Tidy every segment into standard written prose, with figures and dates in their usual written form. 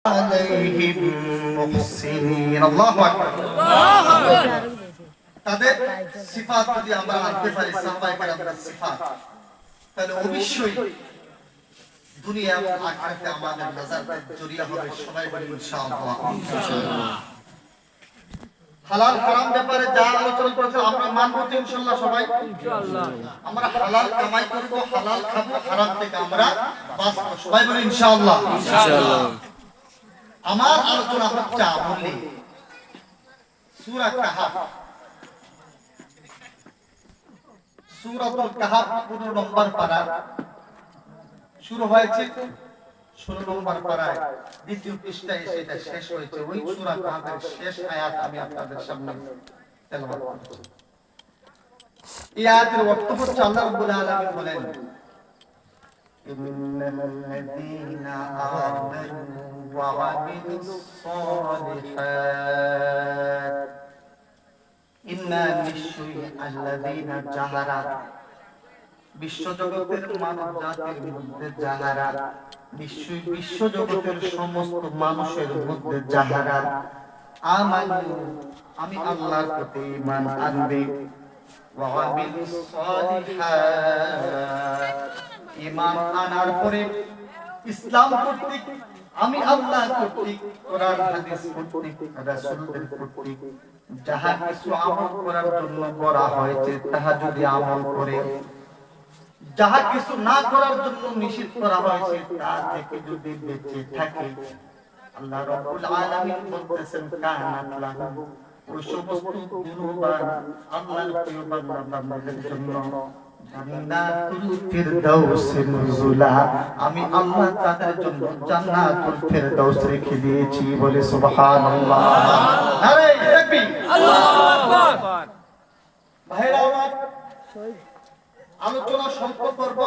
عليهم محسنين الله أكبر তাদের সিফাত যদি আমরা আনতে পারি সাহাবায়ে কেরামের সিফাত তাহলে অবশ্যই দুনিয়া এবং আখিরাতে আমাদের নাজাতের জরিয়া হবে সবাই বলি ইনশাআল্লাহ হালাল হারাম ব্যাপারে যা আলোচনা করেছে আমরা মানব তো ইনশাআল্লাহ সবাই ইনশাআল্লাহ আমরা হালাল কামাই করব হালাল খাবো হারাম থেকে আমরা বাঁচবো সবাই বলি ইনশাআল্লাহ ইনশাআল্লাহ আমার আলোচনা হচ্ছে আমলে সূরা কাহাফ সূরাতুল কাহাফ 15 নম্বর পারা শুরু হয়েছে 16 নম্বর পারায় দ্বিতীয় পৃষ্ঠায় এসে এটা শেষ হয়েছে ওই সূরা কাহাফের শেষ আয়াত আমি আপনাদের সামনে তেলাওয়াত করছি এই আয়াতের অর্থ হচ্ছে আল্লাহ রাব্বুল আলামিন বলেন ইন্নাল্লাযীনা আমানু ওয়া আমিলুস সালিহাত ইন্না নিশ্চয়ই আল্লাযীনা যাহারা বিশ্বজগতের মানব জাতির মধ্যে যাহারা নিশ্চয়ই বিশ্বজগতের সমস্ত মানুষের মধ্যে যাহারা আমানু আমি আল্লাহর প্রতি ঈমান আনবে ওয়া আমিলুস সালিহাত ঈমান আনার পরে ইসলাম কর্তৃক আমি আল্লাহ কর্তৃক কোরআন হাদিস কর্তৃক রাসূলদের কর্তৃক যাহা কিছু আমল করার জন্য করা হয়েছে তাহা যদি আমল করে যাহা কিছু না করার জন্য নিষেধ করা হয়েছে তা থেকে যদি বেঁচে থাকে আল্লাহ রাব্বুল আলামিন বলতেছেন কানাত লাহু ওই সমস্ত গুণবান আল্লাহর প্রিয় বান্দাদের জন্য জান্নাতুল ফিরদাউসের নুজুলা আমি আল্লাহ তাদের জন্য জান্নাতুল ফিরদাউস রেখে দিয়েছি বলে সুবহানাল্লাহ নারে তাকবীর আল্লাহু আকবার ভাইরা আমার আলোচনা সম্পর্ক করব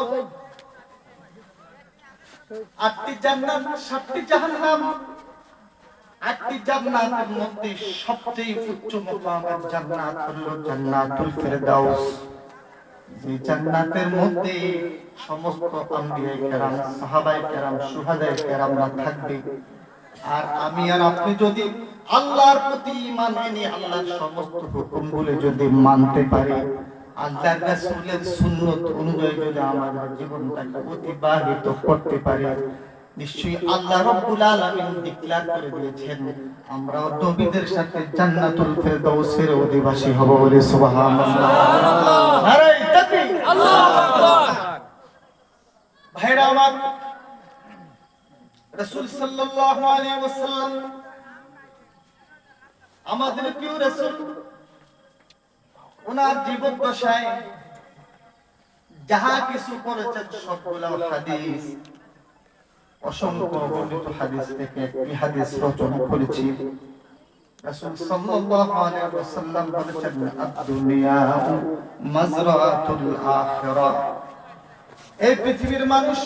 8টি জান্নাত 7টি জাহান্নাম 8টি জান্নাতের মধ্যে সবচেয়ে উচ্চ মাকামের জান্নাত হলো জান্নাতুল ফিরদাউস যে জান্নাতের মধ্যে সমস্ত আম্বিয়া কেরাম সাহাবায়ে কেরাম শুহাদায়ে কেরামরা থাকবে আর আমি আর আপনি যদি আল্লাহর প্রতি ঈমান এনে আল্লাহর সমস্ত হুকুমগুলো যদি মানতে পারি আল্লাহর রাসূলের সুন্নাত অনুযায়ী যদি আমাদের জীবনটাকে অতিবাহিত করতে পারি নিশ্চয়ই আল্লাহ রাব্বুল আলামিন ডিক্লেয়ার করে দিয়েছেন আমরা নবীদের সাথে জান্নাতুল ফিরদাউসের অধিবাসী হব বলে সুবহানাল্লাহ নারে তাকবীর আল্লাহু আকবার ভাইরা আমার রাসূল সাল্লাল্লাহু আলাইহি ওয়াসাল্লাম আমাদের প্রিয় রাসূল ওনার জীবদ্দশায় যাহা কিছু করেছেন সবগুলো হাদিস অসংখ্য বর্ণিত হাদিস থেকে একটি হাদিস রচনা করেছি রাসূল সাল্লাল্লাহু আলাইহি ওয়াসাল্লাম বলেছেন আদ-দুনিয়া মাজরাতুল আখিরাহ এই পৃথিবীর মানুষ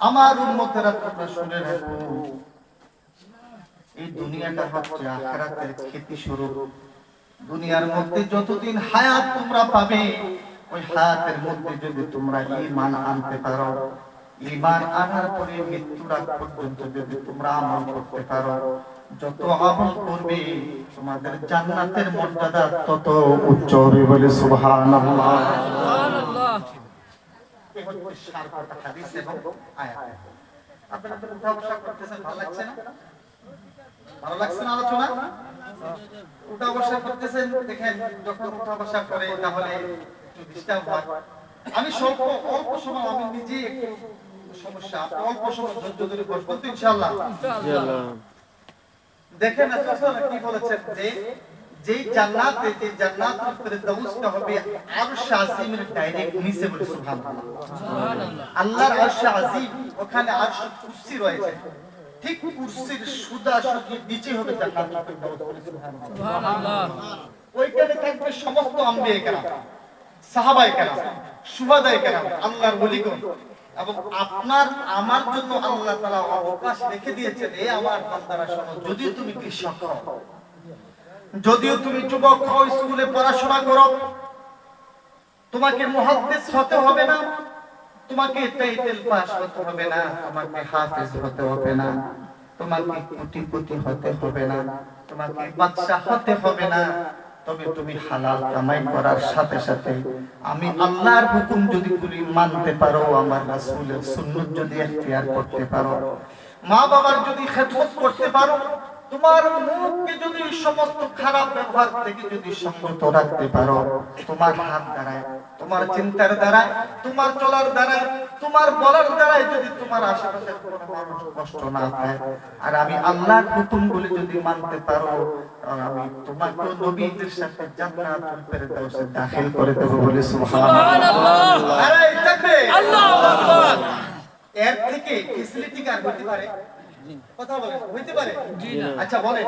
আমার উম্মতেরা তোমরা শুনে রাখো এই দুনিয়াটা হচ্ছে আখিরাতের খেতি স্বরূপ দুনিয়ার মধ্যে যতদিন হায়াত তোমরা পাবে ওই হায়াতের মধ্যে যদি তোমরা ঈমান আনতে পারো ঈমান আনার পরে মৃত্যুর আগ পর্যন্ত যদি তোমরা আমল করতে পারো যত আমল করবে তোমাদের জান্নাতের মর্যাদা তত উচ্চ হবে বলে সুবহানাল্লাহ সুবহানাল্লাহ এই হচ্ছে সারকথা হাদিস এবং আয়াত আপনারা তো উঠা বসা করতেছেন ভালো লাগছে না ভালো লাগছে না আলোচনা উঠা বসা করতেছেন দেখেন যখন উঠা বসা করে তাহলে একটু ডিস্টার্ব হয় আমি অল্প সময় আমি নিজে একটু সমস্যা অল্প সময় ধৈর্য ধরে করব তো ইনশাআল্লাহ দেখেন রাসূল কি বলেছেন যে যেই জান্নাতে যে জান্নাতুল ফিরদাউসটা হবে আরশ আজিমের ডাইরেক্ট নিচে বলে সুবহানাল্লাহ সুবহানাল্লাহ আল্লাহর আরশ আজিম ওখানে আরশ কুরসি রয়েছে ঠিক কুরসির সুদাসুদি নিচে হবে জান্নাতুল ফিরদাউস সুবহানাল্লাহ ওইখানে থাকবে সমস্ত আম্বিয়া কেরাম সাহাবায়ে কেরাম শুহাদায়ে কেরাম আল্লাহর ওলিগণ এবং আপনার আমার জন্য আল্লাহ তাআলা অবকাশ রেখে দিয়েছেন এই আমার বান্দারা শোনো যদিও তুমি কৃষক হও যদিও তুমি যুবক হও স্কুলে পড়াশোনা করো তোমাকে মুহাদ্দিস হতে হবে না তোমাকে টাইটেল পাস হতে হবে না তোমাকে হাফেজ হতে হবে না তোমাকে কোটিপতি হতে হবে না, তোমাকে বাদশা হতে হবে না, তবে তুমি হালাল কামাই করার সাথে সাথে আমি আল্লাহর হুকুম যদি তুমি মানতে পারো, আমার রাসূলের সুন্নাত যদি ইখতিয়ার করতে পারো, মা বাবার যদি খেদমত করতে পারো, তোমার মুখকে যদি সমস্ত খারাপ ব্যবহার থেকে যদি সংযত রাখতে পারো, তোমার হাত দ্বারায়, তোমার চিন্তার দ্বারায়, তোমার চলার দ্বারায়, তোমার বলার দ্বারায় যদি তোমার আশেপাশের কোনো মানুষ কষ্ট না পায়, আর আমি আল্লাহর হুকুমগুলি যদি মানতে পারো, আমি তোমাকে নবীদের সাথে জান্নাতুল ফেরদাউসে দাখিল করে দেব বলে সুবহানাল্লাহ। আরে তাকবীর, আল্লাহু আকবার। এর থেকে ফ্যাসিলিটি কার হতে পারে? কথা বলেন, হইতে পারে? জি না। আচ্ছা বলেন,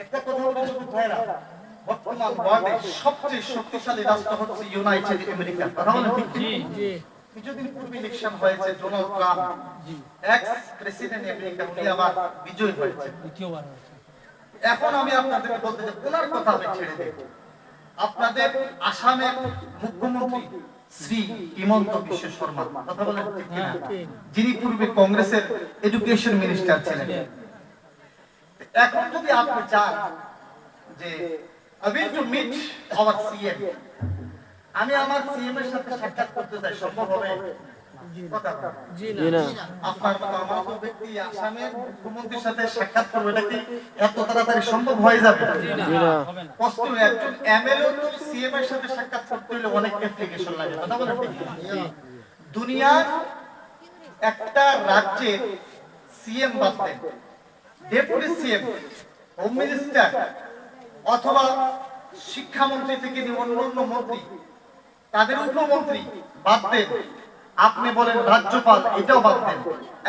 একটা কথা বলে শুধু ভাইরা, বর্তমান ওয়ার্ল্ডে সবচেয়ে শক্তিশালী রাষ্ট্র হচ্ছে ইউনাইটেড আমেরিকা। কথা বলেন ঠিক? জি জি। কিছুদিন পূর্বে ইলেকশন হয়েছে, ডোনাল্ড ট্রাম্প জি এক্স প্রেসিডেন্ট আমেরিকা, উনি আবার বিজয়ী হয়েছে দ্বিতীয়বার। এখন আমি আপনাদেরকে বলতে চাই, ওনার কথা আমি ছেড়ে দেব, আপনাদের আসামের মুখ্যমন্ত্রী শ্রী হিমন্ত বিশ্ব শর্মা, কথা বলেন ঠিক কিনা, যিনি পূর্বে কংগ্রেসের এডুকেশন মিনিস্টার ছিলেন। এখন যদি আপনি চান যে I will to meet our CM, আমি আমার সিএম এর সাথে সাক্ষাৎ করতে চাই, সম্ভব হবে? কথা জি না। আপনার মতো আমার মতো ব্যক্তি আসামের মুখ্যমন্ত্রীর সাথে সাক্ষাৎ করবে, এটা কি এত তাড়াতাড়ি সম্ভব হয়ে যাবে? জি না। কষ্ট, একজন এমএলএ তো সিএম এর সাথে সাক্ষাৎ করতে হলে অনেক অ্যাপ্লিকেশন লাগে, কথা বলেন ঠিক? দুনিয়ার একটা রাজ্যের সিএম বাদ দেন, ডেপুটি সিএম, হোম মিনিস্টার অথবা শিক্ষামন্ত্রী থেকে নিয়ে অন্যান্য মন্ত্রী, তাদের উপমন্ত্রী বাদ দেন, আপনি বলেন রাজ্যপাল, এটাও বাদ দেন,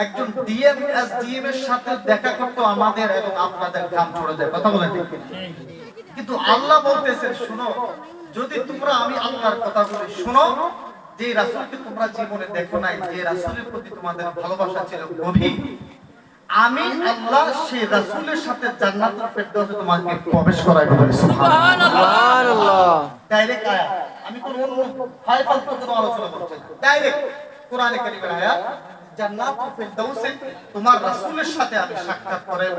একজন ডিএম এসডিএম এর সাথে দেখা করতে আমাদের এবং আপনাদের ঘাম ঝরে যায়, কথা বলেন ঠিক? কিন্তু আল্লাহ বলতেছেন, শুনো, যদি তোমরা আমি আল্লাহর কথা বলি, শুনো, যে রাসূলকে তোমরা জীবনে দেখো নাই, যে রাসূলের প্রতি তোমাদের ভালোবাসা ছিল গভীর, আমি আল্লাহ সেই রাসূলের সাথে জান্নাতুল ফেরদাউসে তোমাকে প্রবেশ করাইব বলে সুবহানাল্লাহ। ডাইরেক্ট আয়াত, আমি কোন অন্য ফালতু কোনো আলোচনা করছি না, ডাইরেক্ট কোরআনে কারীমের আয়াত, জান্নাতুল ফেরদাউসে তোমার রাসূলের সাথে আমি সাক্ষাৎ করাইব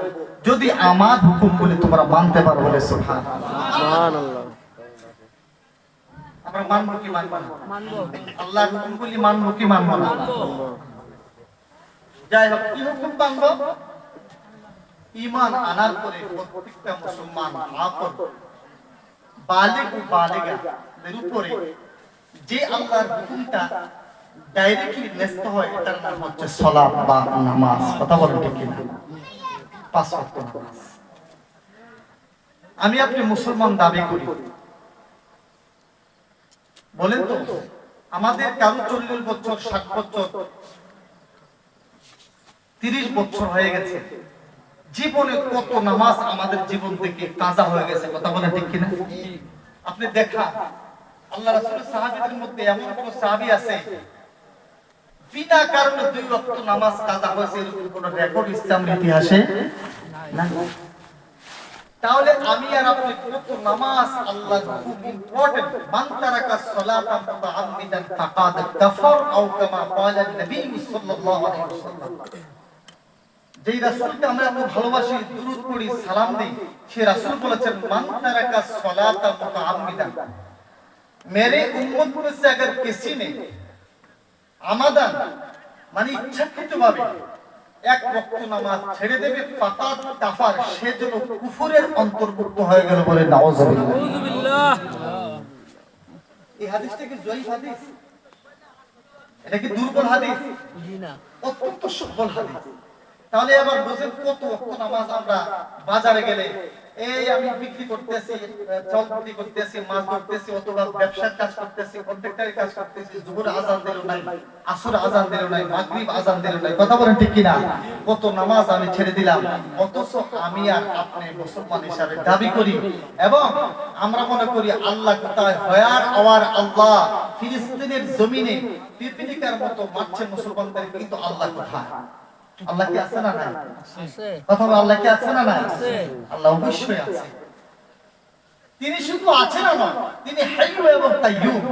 যদি আমার হুকুমগুলি তোমরা মানতে পারো বলে সুবহানাল্লাহ। আমরা মানব কি মানব না? মানব। আল্লাহর হুকুমগুলি মানব কি মানব না? মানব। যাই হোক, কি হুকুম মানব? ঈমান আনার পরে প্রত্যেকটা মুসলমান আপন বালিগ ও বালিগাদের উপরে যে আল্লাহর হুকুমটা ডাইরেক্টলি ন্যস্ত হয়, এটার নাম হচ্ছে সালাত বা নামাজ, কথা বলেন ঠিক কিনা? পাঁচ ওয়াক্ত নামাজ। আমি আপনি মুসলমান দাবি করি, বলেন তো আমাদের কারো 40 বছর, 60 বছর, 30 বছর হয়ে গেছে, জীবনে কত নামাজ আমাদের জীবন থেকে কাজা হয়ে গেছে, কথা বলেন ঠিক কিনা? আপনি দেখা আল্লাহ রাসূলের সাহাবীদের মধ্যে এমন কোন সাহাবী আছে বিনা কারণে 2 ওয়াক্ত নামাজ কাজা হয়েছে, এরকম কোন রেকর্ড ইসলামের ইতিহাসে নাই। তাহলে আমি আর আপনি কত নামাজ আল্লাহর খুব ইম্পর্টেন্ট, মান তারাকা সালাতান মুতাআম্মিদান ফাকাদ কাফার আও কামা ক্বালা নবী সাল্লাল্লাহু আলাইহি ওয়াসাল্লাম। যেই রাসূলকে আমরা এত ভালোবাসি, দুরূদ পড়ি, সালাম দেই, সেই রাসূল বলেছেন মান তারাকা সালাতান মুতাআম্মিদান, मेरे उम्मत में से अगर किसी ने আমাদান মানে ইচ্ছাকৃতভাবে এক ওয়াক্ত নামাজ ছেড়ে দেবে, ফাকাদ কাফার, সে যেন কুফরের অন্তর্ভুক্ত হয়ে গেল বলে নাউযুবিল্লাহ। এই হাদিসটা কি জয়ীফ হাদিস? এটা কি দুর্বল হাদিস? জি না, অত্যন্ত সবল হাদিস। তাহলে এবার বুঝেন কত ওয়াক্ত নামাজ আমরা বাজারে গেলে, এই আমি বিক্রি করতেছি, চাল বিক্রি করতেছি, মাছ ধরতেছি, অথবা ব্যবসার কাজ করতেছি, কন্ট্রাক্টরের কাজ করতেছি, যুবর আযান দিল নাই, আসর আযান দিল নাই, মাগরিব আযান দিল নাই, কথা বলেন ঠিক কিনা? কত নামাজ আমি ছেড়ে দিলাম, অথচ আমি আর আপনি মুসলমান হিসাবে দাবি করি এবং আমরা মনে করি আল্লাহ কোথায়? হয়ার আওয়ার আল্লাহ ফিলিস্তিনের জমিনে পিপিলিকার মতো মারছে মুসলমানদের, কিন্তু আল্লাহ কোথায়? আল্লাহ কি আছে না নাই? আছে। কথা বল, আল্লাহ কি আছে না নাই? আছে। আল্লাহ অবশ্যই আছে। তিনি শুধু আছেন না, তিনি হাইয়্যু এবং কাইয়্যুম,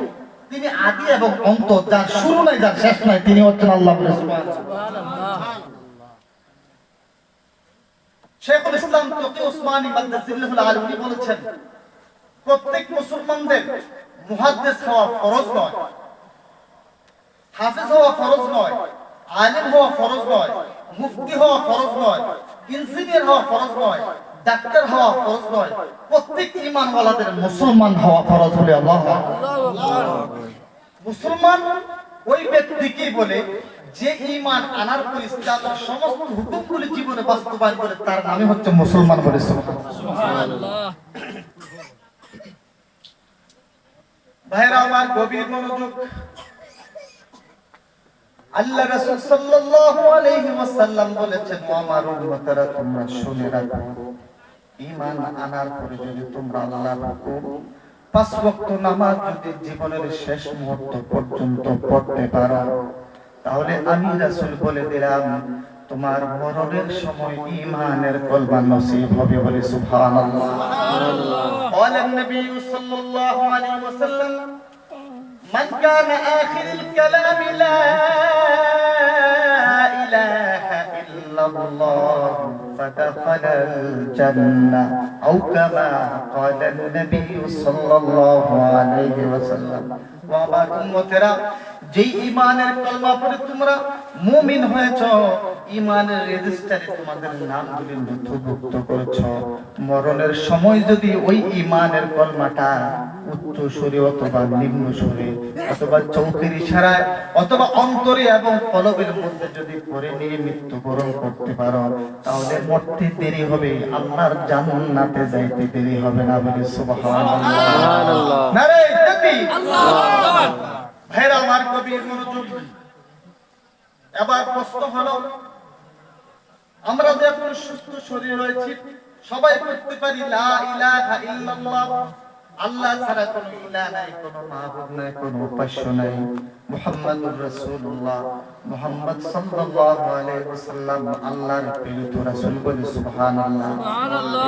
তিনি আদি এবং অন্ত, যার শুরু নাই যার শেষ নাই, তিনি হচ্ছেন আল্লাহ সুবহানাল্লাহ। শেখুল ইসলাম তকি উসমানী মাদ্দাজিল্লাহুল আলী বলেছেন, প্রত্যেক মুসলমানদের মুহাদ্দিস হওয়া ফরজ নয়, হাফেজ হওয়া ফরজ নয়, আলিম হওয়া ফরজ নয়, মুফতি হওয়া ফরজ নয়, ইঞ্জিনিয়ার হওয়া ফরজ নয়, ডাক্তার হওয়া ফরজ নয়, প্রত্যেক ঈমানওয়ালাদের মুসলমান হওয়া ফরজ। বলে আল্লাহু আকবার। মুসলমান ওই ব্যক্তিকে বলে যে ঈমান আনার পর ইসলামের সমস্ত হুকুমগুলি জীবনে বাস্তবায়ন করে, তার নামই হচ্ছে মুসলমান। বলে সুবহানাল্লাহ। ভাইরা আমার, গভীর মনোযোগ। আল্লাহ রাসূল সাল্লাল্লাহু আলাইহি ওয়াসাল্লাম বলেছেন, ও আমার উম্মতরা, তোমরা শুনে রাখো, ঈমান আনার পরে যদি তোমরা আল্লাহর হুকুম 5 ওয়াক্ত নামাজ যদি জীবনের শেষ মুহূর্ত পর্যন্ত পড়তে পারো, তাহলে আমি রাসূল বলে দিলাম তোমার মরণের সময় ঈমানের কলমা নসিব হবে। বলে সুবহানাল্লাহ। قال النبي صلى الله عليه وسلم من كان آخر الكلام لا إله إلا الله فدخل الجنة أو كما قال النبي صلى الله عليه وسلم। وما উম্মতেরা, যেই ঈমানের কলমা পড়ে তোমরা মুমিন হয়েছো, ঈমানের রেজিস্টারে তোমাদের নামগুলি নথিভুক্ত করেছো, মরণের সময় যদি ওই ঈমানের কলমাটা উচ্চ সুরে অথবা নিম্ন সুরে অথবা চোখের ইশারায় অথবা অন্তরে এবং কলবের মধ্যে যদি পড়ে নিয়ে মৃত্যুবরণ করতে পারো, তাহলে মরতে দেরি হবে, আল্লাহর জান্নাতে যাইতে দেরি হবে না। বলে সুবহানাল্লাহ। নারে তাকবীর। আল্লাহু আকবার। ভাইরা আমার, গভীর মনোযোগ। এবার প্রশ্ন হলো, আমরা যে এখন সুস্থ শরীর রয়েছি, সবাই পড়তে পারি লা ইলাহা ইল্লাল্লাহ, আল্লাহ ছাড়া কোনো ইলাহ নাই, কোনো মাবুদ নাই, কোনো উপাস্য নাই, মুহাম্মাদুর রাসূলুল্লাহ, মুহাম্মদ সাল্লাল্লাহু আলাইহি ওয়াসাল্লাম আল্লাহর প্রেরিত রাসূল। বলে সুবহানাল্লাহ।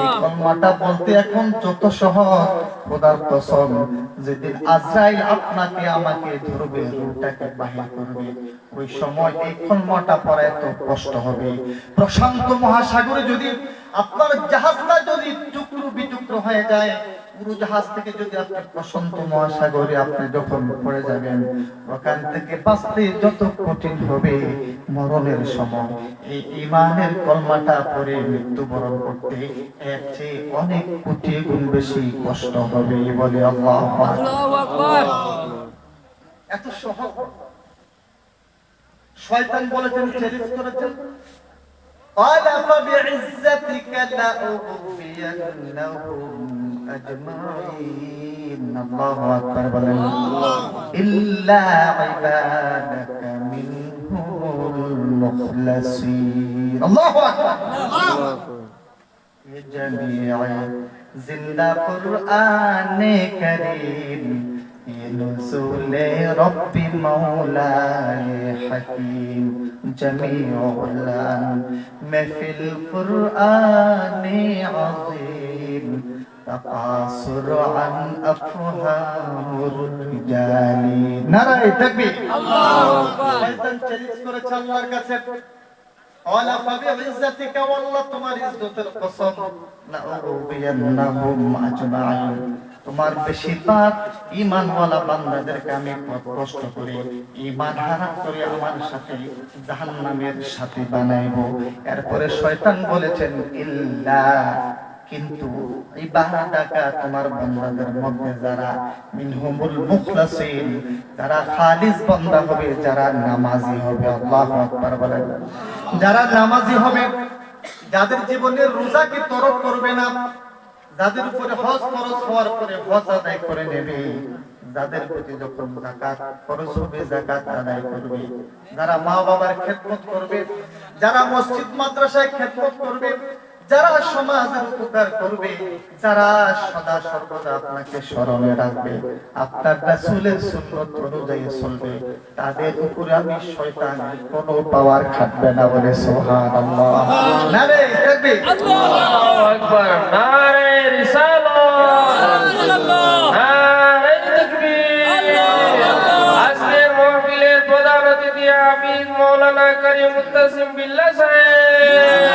এই কলমাটা বলতে এখন যত সহজ, খোদার কসম, যেদিন আজরাইল আপনাকে আমাকে ধরবে, রূহটাকে বাহির করবে, ওই সময় এই কলমাটা পড়া এত কষ্ট হবে। প্রশান্ত মহাসাগরে যদি আপনার জাহাজটা যদি টুকরো বিটুকরো হয়ে যায়, পুরো জাহাজ থেকে যদি আপনি প্রশান্ত মহাসাগরে আপনি যখন পড়ে যাবেন, ওখান থেকে বাঁচতে যত কঠিন হবে, মরণের সময় এই ঈমানের কলমাটা পড়ে মৃত্যুবরণ করতে এর চেয়ে অনেক কোটি গুণ বেশি কষ্ট হবে। বলে আল্লাহু আকবার। এত সহজ। শয়তান বলেছেন, চ্যালেঞ্জ করেছেন, قال فبعزتك لأغوينهم أجمعين। الله أكبر। إلا عبادك منهم المخلصين। الله أكبر। جميع زندہ قرآن کریم، نزول رب مولائے حکیم، جميع الأنعام في القرآن عظيم، تقاصر عن أفهام الرجال। নারায়ে তাকবীর। আল্লাহু আকবার। শয়তান চ্যালেঞ্জ করেছে আল্লাহর কাছে, قال فبعزتك والله তোমার ইজ্জতের কসম, লাউবিয়ান্নাহুম আজমাইন, তোমার বেশিরভাগ ঈমানওয়ালা বান্দাদেরকে আমি কষ্ট করে ঈমান হারা করে আমার সাথে জাহান্নামের সাথে বানাইবো। এরপরে শয়তান বলেছেন, ইল্লা, কিন্তু ইবাদাকা, তোমার বান্দাদের মধ্যে যারা মিনহুমুল মুখলাসিন, যারা খালিস বান্দা হবে, যারা নামাজি হবে। আল্লাহু আকবার বলেন। যারা নামাজি হবে, যাদের জীবনের রোজাকে তরক করবে না, যাদের উপরে হজ ফরজ হওয়ার পরে হজ আদায় করে নেবে, যাদের প্রতি যখন যাকাত ফরজ হবে যাকাত আদায় করবে, যারা মা বাবার খেদমত করবে, যারা মসজিদ মাদ্রাসায় খেদমত করবে, যারা সমাজের উপকার করবে, যারা সদা সর্বদা আপনাকে স্মরণে রাখবে, আপনার রাসূলের সুন্নাত অনুযায়ী চলবে, তাদের উপরে আমি শয়তান কোনো পাওয়ার খাটবে না। বলে সুবহানাল্লাহ। নারে তাকবীর। আল্লাহু আকবার। নারে রিসালাত। সুবহানাল্লাহ। নারে তাকবীর। আল্লাহু আকবার। আজকের মাহফিলের প্রধান অতিথি আমির মাওলানা কারীম মুত্তাসিম বিল্লাহ সাহেব।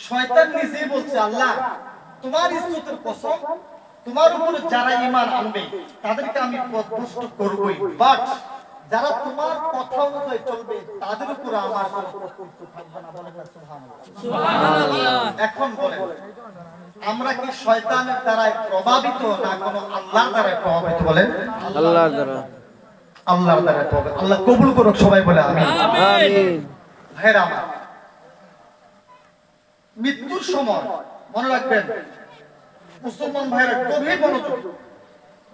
শয়তান নিজেই বলছে, আল্লাহ তোমার ইজ্জতের কসম, তোমার উপরে যারা ঈমান আনবে তাদেরকে আমি পথভ্রষ্ট করবই, বাট যারা তোমার কথা অনুযায়ী চলবে তাদের উপরে আমার কোনো কর্তৃত্ব থাকবে না। বলেন না সুবহানাল্লাহ। এখন বলেন, আমরা কি শয়তানের দ্বারা প্রভাবিত না কোনো আল্লাহর দ্বারা প্রভাবিত? বলেন আল্লাহর দ্বারা। আল্লাহর দ্বারা প্রভাবিত। আল্লাহ কবুল করুক, সবাই বলে আমিন। আমিন। ভাইরা আমার, মৃত্যুর সময় মনে রাখবেন মুসলমান ভাইরা, গভীর মনোযোগ,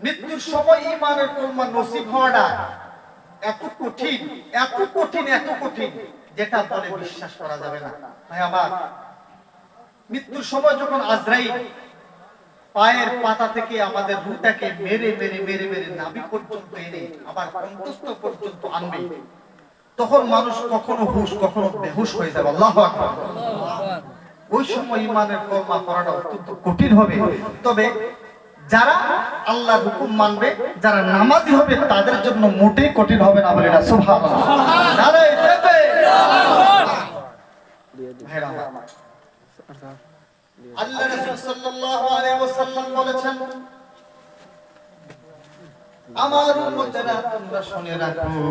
মৃত্যুর সময় ঈমানের কলমা নসিব হওয়াটা এত কঠিন, এত কঠিন, এত কঠিন, যেটা বলে বিশ্বাস করা যাবে না। ভাই আমার, মৃত্যুর সময় যখন আজরাইল পায়ের পাতা থেকে আমাদের রূহটাকে মেরে মেরে মেরে মেরে নাভি পর্যন্ত এনে আবার কণ্ঠস্থ পর্যন্ত আনবে, তখন মানুষ কখনো হুশ কখনো বেহুশ হয়ে যাবে। আল্লাহু আকবার। ওই সময় ঈমানের কলমা পড়াটা অত্যন্ত কঠিন হবে। তবে যারা আল্লাহর হুকুম মানবে, যারা নামাজি হবে, তাদের জন্য মোটেই কঠিন হবে না। বলে না সুবহানাল্লাহ। নারে তাকবীর। ভাইরা আমার, আল্লাহ রাসূল সাল্লাল্লাহু আলাইহি ওয়াসাল্লাম বলেছেন, আমার উম্মতেরা তোমরা শুনে রাখো,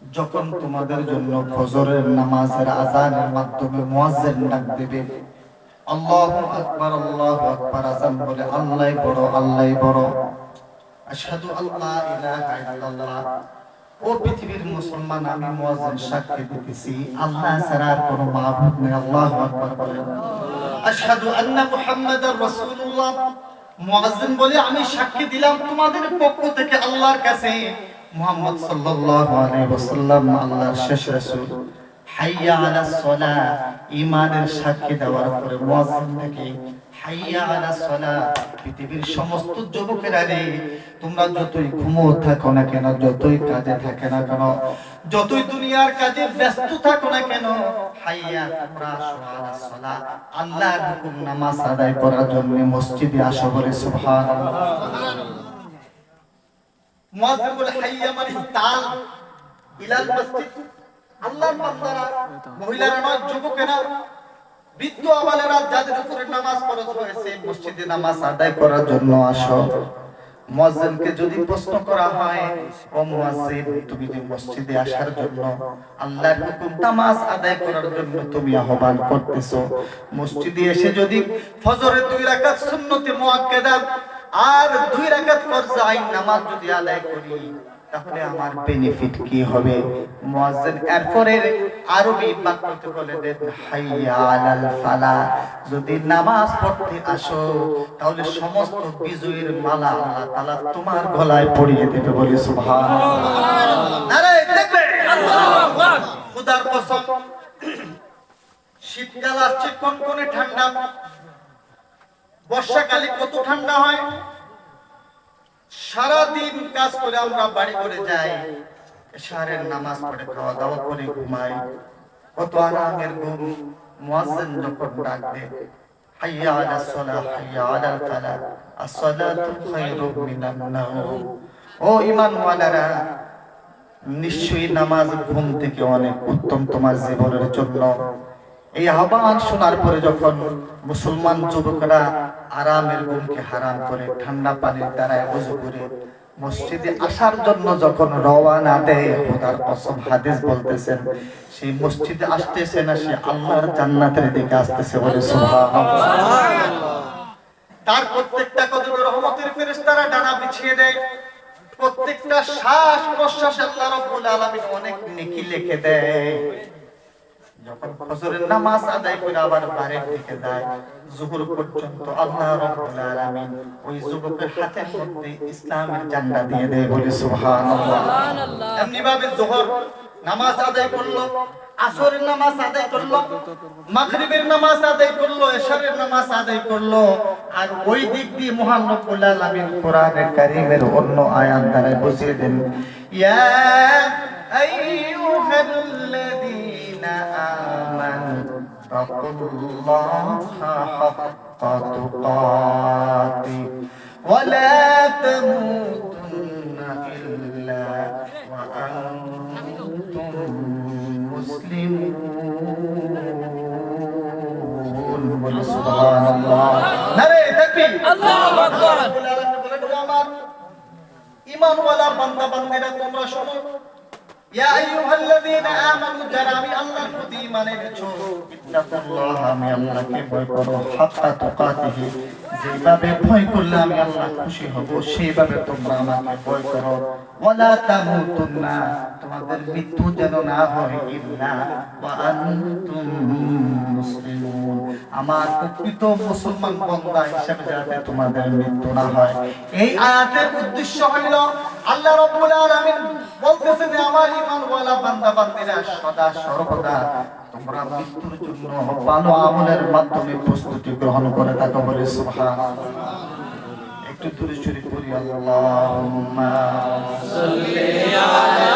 যখন তোমাদের জন্য ফজরের নামাজের আযানের মাধ্যমে মুয়াজ্জিন ডাক দেবে, আল্লাহু আকবার আল্লাহু আকবার আযান বলে আল্লাহই বড় আল্লাহই বড়, আশহাদু আল্লা ইলাহা ইল্লাল্লাহ, ও পৃথিবীর মুসলমান আমি মুয়াজ্জিন সাক্ষী দিতেছি আল্লাহ ছাড়া আর কোনো মাবুদ নেই। আল্লাহু আকবার বলে আশহাদু আন্না মুহাম্মাদার রাসূলুল্লাহ, মুয়াজ্জিন বলে আমি সাক্ষী দিলাম তোমাদের পক্ষ থেকে আল্লাহর কাছে মুহাম্মদ সাল্লাল্লাহু আলাইহি ওয়াসাল্লাম আল্লাহর শেষ রাসূল। হাইয়া আলাস সালাহ, ঈমানের সাক্ষী দেওয়ার পরে মুয়াজ্জিন থেকে হাইয়া আলাস সালাহ, পৃথিবীর সমস্ত যুবকেরা রে, তোমরা যতই ঘুমো থাকো না কেন, যতই কাজে থাকে না কেন, যতই দুনিয়ার কাজে ব্যস্ত থাকো না কেন, হাইয়া তোমরা আসো আলাস সালাহ, আল্লাহর হুকুম নামাজ আদায় করার জন্য মসজিদে আসো। বলে সুবহানাল্লাহ। মুয়াজ্জিন বলে হাইয়া মানে তাল ইলাল মসজিদ, আল্লাহর বান্দারা, মহিলারা নয়, যুবকেরা, বৃদ্ধ আবালেরা, যাদের উপরে নামাজ ফরজ হয়েছে, মসজিদে নামাজ আদায় করার জন্য আসো। মুয়াজ্জিনকে যদি প্রশ্ন করা হয়, ও মুয়াজ্জিন তুমি যে মসজিদে আসার জন্য, আল্লাহর হুকুম নামাজ আদায় করার জন্য তুমি আহ্বান করতেছো, মসজিদে এসে যদি ফজরের 2 রাকাত সুন্নতে মুআক্কাদা আর 2 রাকাত ফরজ আইন নামাজ যদি আদায় করি, তাহলে আমার বেনিফিট কি হবে? মুয়াজ্জিন এরপরে আরবি বাক্যতে বলে দেন, হাইয়া আলাল ফালাহ, যদি নামাজ পড়তে আসো তাহলে সমস্ত বিজয়ের মালা আল্লাহ তাআলা তোমার গলায় পরিয়ে দেবে। বলি সুবহানাল্লাহ। নারে তাকবীর। আল্লাহু আকবার। খোদার কসম, শীতকাল আসছে কনকনে ঠান্ডা, বর্ষাকালে কত ঠান্ডা হয়, সারা দিন কাজ করে আমরা বাড়ি করে যাই, এশারের নামাজ পড়ে খাওয়া দাওয়া করে ঘুমাই, কত আরামের ঘুম। মুয়াজ্জিন যখন ডাক দেয়, হাইয়া আলাস সালাহ হাইয়া আলাল ফালাহ, as-সালাতু খায়রুম মিনান নাওম, ও ঈমানওয়ালারা, নিশ্চয়ই নামাজ ঘুম থেকে অনেক উত্তম তোমার জীবনের জন্য। এই আহ্বান শোনার পরে যখন মুসলমান যুবকরা আরামের ঘুমকে হারাম করে ঠান্ডা পানির দ্বারা ওযু করে মসজিদে আসার জন্য যখন রওনা দেয়, খোদার কসম হাদিস বলতেছেন, সেই মসজিদে আসতেছে না, সে আল্লাহর জান্নাতের দিকে আসতেছে। বলে সুবহানাল্লাহ। তার প্রত্যেকটা কদমে রহমতের ফেরেশতারা ডানা বিছিয়ে দেয়, প্রত্যেকটা শ্বাস প্রশ্বাসে আল্লাহ রাব্বুল আলামিন অনেক নেকি লিখে দেয়। যখন ফজরের নামাজ আদায় করে আবার বাড়ির দিকে যায়, যোহর পর্যন্ত আল্লাহ রাব্বুল আলামিন ওই যুবকের হাতের মধ্যে ইসলামের ঝান্ডা দিয়ে দেয়। বলি সুবহানাল্লাহ। এমনি ভাবে যোহর নামাজ আদায় করলো, আসরের নামাজ আদায় করলো, মাগরিবের নামাজ আদায় করলো, এশারের নামাজ আদায় করলো, আর ওই দিক দিয়ে মহান রব্বুল আলামিন কোরআনে কারীমের অন্য আয়াত দ্বারা বুঝিয়ে দেন, ইয়া আইয়ুহাল্লাযীনা আমানু তাকুল্লাহা হাক্কা তুকাতিহি ওয়া লা তামুতুন্না ইল্লা ওয়া আনতুম মুসলিমুন। বলি সুবহানাল্লাহ। নারে তাকবীর। আল্লাহু আকবার। রব্বুল আলামিন বলেন, ও আমার ঈমানওয়ালা বান্দা বান্দীরা তোমরা শোনো, ইয়া আইয়ুহাল্লাযীনা আমানু, যারা আমি আল্লাহর প্রতি ঈমান এনেছো, ইত্তাকুল্লাহ, আমি আল্লাহকে ভয় করো, হাক্কা তুকাতিহি, যেভাবে ভয় করলে আমি আল্লাহ খুশি হব সেইভাবে তোমরা আমাকে ভয় করো। ওয়ালা তামুতুন্না, তোমাদের মৃত্যু যেন না হয় ইল্লা ওয়া আনতুম মুসলিমুন, আমার প্রকৃত মুসলমান বান্দা হিসেবে যাতে তোমাদের মৃত্যু না হয়। এই আয়াতের উদ্দেশ্য হলো আল্লাহ রাব্বুল আলামিন বলতেছেন যে আমার ঈমানওয়ালা বান্দা বান্দীরা সদা সর্বদা তোমরা মৃত্যুর জন্য ভালো আমলের মাধ্যমে প্রস্তুতি গ্রহণ করে থাকো, বলে সুবহানাল্লাহ। একটু দূরে সরে পড়ি, আল্লাহুম্মা সাল্লি আলা